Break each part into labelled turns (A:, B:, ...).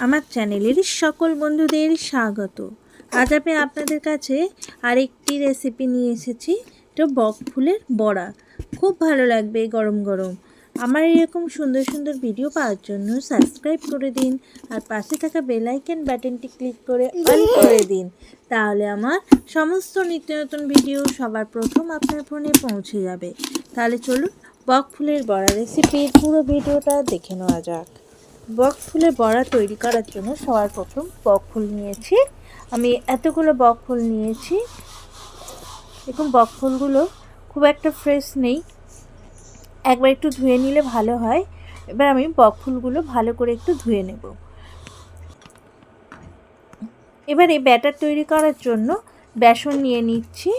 A: আমার চ্যানেলের সকল বন্ধুদের স্বাগত। আজ আমি আপনাদের কাছে আরেকটি রেসিপি নিয়ে এসেছি। এটা বক ফুলের বড়া। খুব ভালো লাগবে গরম গরম। আমার এরকম সুন্দর সুন্দর ভিডিও পাওয়ার জন্য সাবস্ক্রাইব করে দিন আর পাশে থাকা বেল আইকন বাটনটি ক্লিক করে অল করে দিন। তাহলে আমার সমস্ত নিত্য নতুন ভিডিও সবার প্রথম আপনার ফোনে পৌঁছে যাবে। তাহলে চলুন বক ফুলের বড়া রেসিপির পুরো ভিডিওটা দেখে নেওয়া যাক। বক ফুলের বড়া তৈরি করার জন্য সবার প্রথম বক ফুল নিয়েছি। আমি এতগুলো বক ফুল নিয়েছি। দেখুন বক ফুলগুলো খুব একটা ফ্রেশ নেই, একবার একটু ধুয়ে নিলে ভালো হয়। এবার আমি বক ফুলগুলো ভালো করে একটু ধুয়ে নেব। এবার এই ব্যাটার তৈরি করার জন্য বেসন নিয়ে নিচ্ছি।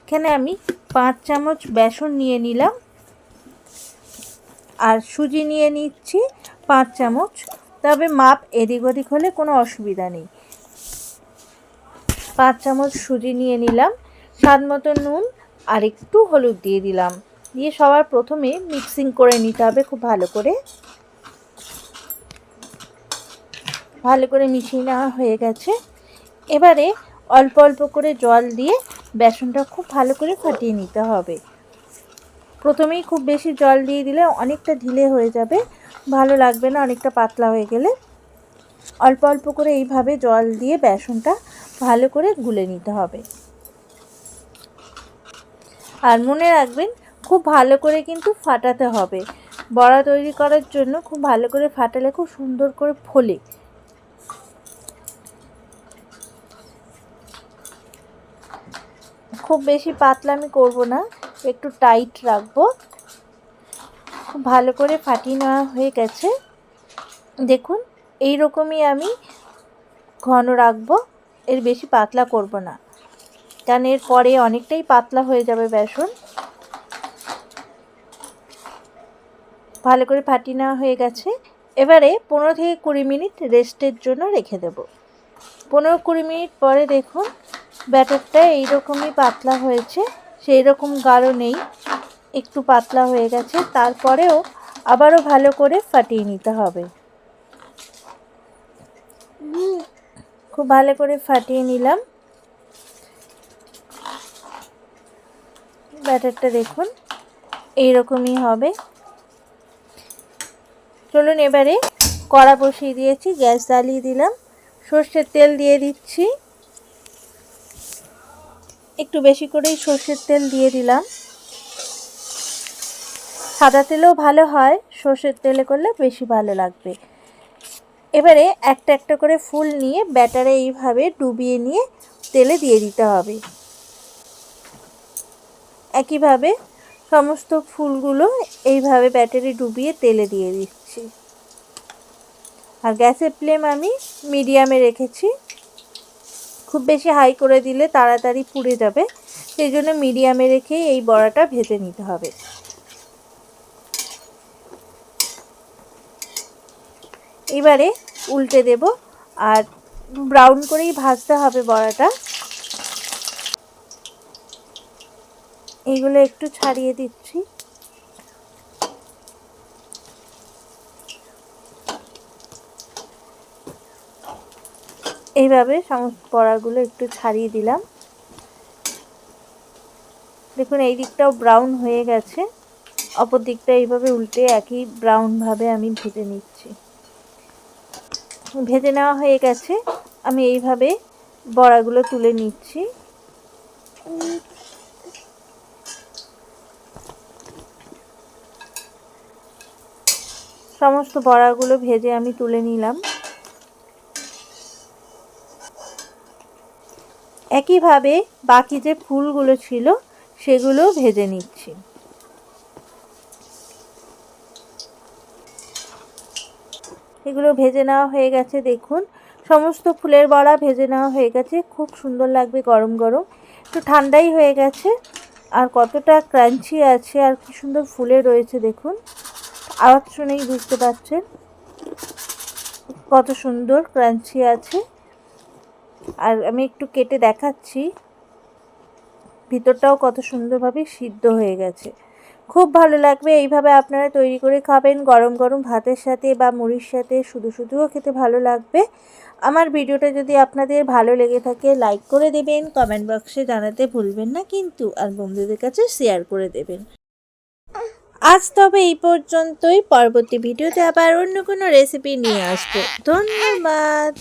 A: এখানে আমি 5 চামচ বেসন নিয়ে নিলাম আর সুজি নিয়ে নিচ্ছি 5 চামচ। তবে মাপ এদিক ওদিক হলে কোনো অসুবিধা নেই। 5 চামচ সুজি নিয়ে নিলাম, স্বাদ মতো নুন আর একটু হলুদ দিয়ে দিলাম। দিয়ে সবার প্রথমে মিক্সিং করে নিতে হবে খুব ভালো করে মিশিয়ে নেওয়া হয়ে গেছে। এবারে অল্প অল্প করে জল দিয়ে বেসনটা খুব ভালো করে ফাটিয়ে নিতে হবে। প্রথমেই খুব বেশি জল দিয়ে দিলে অনেকটা ঢিলে হয়ে যাবে, ভালো লাগবে না অনেকটা পাতলা হয়ে গেলে। অল্প অল্প করে এইভাবে জল দিয়ে বেসনটা ভালো করে গুলে নিতে হবে। আর মনে রাখবেন খুব ভালো করে কিন্তু ফাটাতে হবে। বড়া তৈরি করার জন্য খুব ভালো করে ফাটালে খুব সুন্দর করে ফোলে। খুব বেশি পাতলা আমি করব না, একটু টাইট রাখবো। খুব ভালো করে ফাটিয়ে নেওয়া হয়ে গেছে। দেখুন এই রকমই আমি ঘন রাখবো, এর বেশি পাতলা করব না, কারণ এর পরে অনেকটাই পাতলা হয়ে যাবে বেসন। ভালো করে ফাটিয়ে নেওয়া হয়ে গেছে। এবারে 15 থেকে 20 মিনিট রেস্টের জন্য রেখে দেব। 15-20 মিনিট পরে দেখুন ব্যাটারটা এইরকমই পাতলা হয়েছে, সেই রকম গাঢ় নেই, একটু পাতলা হয়ে গেছে। তারপরেও আবারও ভালো করে ফাটিয়ে নিতে হবে। খুব ভালো করে ফাটিয়ে নিলাম। ব্যাটারটা দেখুন এইরকমই হবে। চলুন এবারে কড়া বসিয়ে দিয়েছি, গ্যাস জ্বালিয়ে দিলাম, সর্ষের তেল দিয়ে দিচ্ছি। একটু বেশি করেই সর্ষের তেল দিয়ে দিলাম। সাদা তেলেও ভালো হয়, সর্ষের তেলে করলে বেশি ভালো লাগবে। এবারে একটা একটা করে ফুল নিয়ে ব্যাটারে এইভাবে ডুবিয়ে নিয়ে তেলে দিয়ে দিতে হবে। একইভাবে সমস্ত ফুলগুলো এইভাবে ব্যাটারে ডুবিয়ে তেলে দিয়ে দিচ্ছি। আর গ্যাসের ফ্লেম আমি মিডিয়ামে রেখেছি। খুব বেশি হাই করে দিলে তাড়াতাড়ি পুড়ে যাবে, সেই জন্য মিডিয়ামে রেখেই এই বড়াটা ভেজে নিতে হবে। এবারে উল্টে দেব আর ব্রাউন করেই ভাজতে হবে বড়াটা। এইগুলো একটু ছাড়িয়ে দিচ্ছি। এইভাবে সমস্ত বড়াগুলো একটু ছাড়িয়ে দিলাম। দেখুন এই দিকটাও ব্রাউন হয়ে গেছে, অপর দিকটা এইভাবে উল্টে একই ব্রাউনভাবে আমি ভেজে নিচ্ছি। ভেজে নেওয়া হয়ে গেছে, আমি এইভাবে বড়াগুলো তুলে নিচ্ছি। সমস্ত বড়াগুলো ভেজে আমি তুলে নিলাম। একইভাবে বাকি যে ফুলগুলো ছিল সেগুলো ভেজে নিচ্ছি। এগুলো ভেজে নেওয়া হয়ে গেছে। দেখুন সমস্ত ফুলের বড়া ভেজে নেওয়া হয়ে গেছে। খুব সুন্দর লাগবে গরম গরম। একটু ঠান্ডাই হয়ে গেছে। আর কতটা ক্রাঞ্চি আছে আর কি সুন্দর ফুলে রয়েছে। দেখুন আওয়াজ শুনেই বুঝতে পারছেন কত সুন্দর ক্রাঞ্চি আছে। আর আমি একটু কেটে দেখাচ্ছি, ভিতরটাও কত সুন্দরভাবে সিদ্ধ হয়ে গেছে। খুব ভালো লাগবে। এইভাবে আপনারা তৈরি করে খাবেন গরম গরম ভাতের সাথে বা মুড়ির সাথে, শুধু শুধুও খেতে ভালো লাগবে। আমার ভিডিওটা যদি আপনাদের ভালো লেগে থাকে লাইক করে দেবেন, কমেন্ট বক্সে জানাতে ভুলবেন না কিন্তু, আর বন্ধুদের কাছে শেয়ার করে দেবেন। আজ তবে এই পর্যন্তই। পরবর্তী ভিডিওতে আবার অন্য কোনো রেসিপি নিয়ে আসবো। ধন্যবাদ।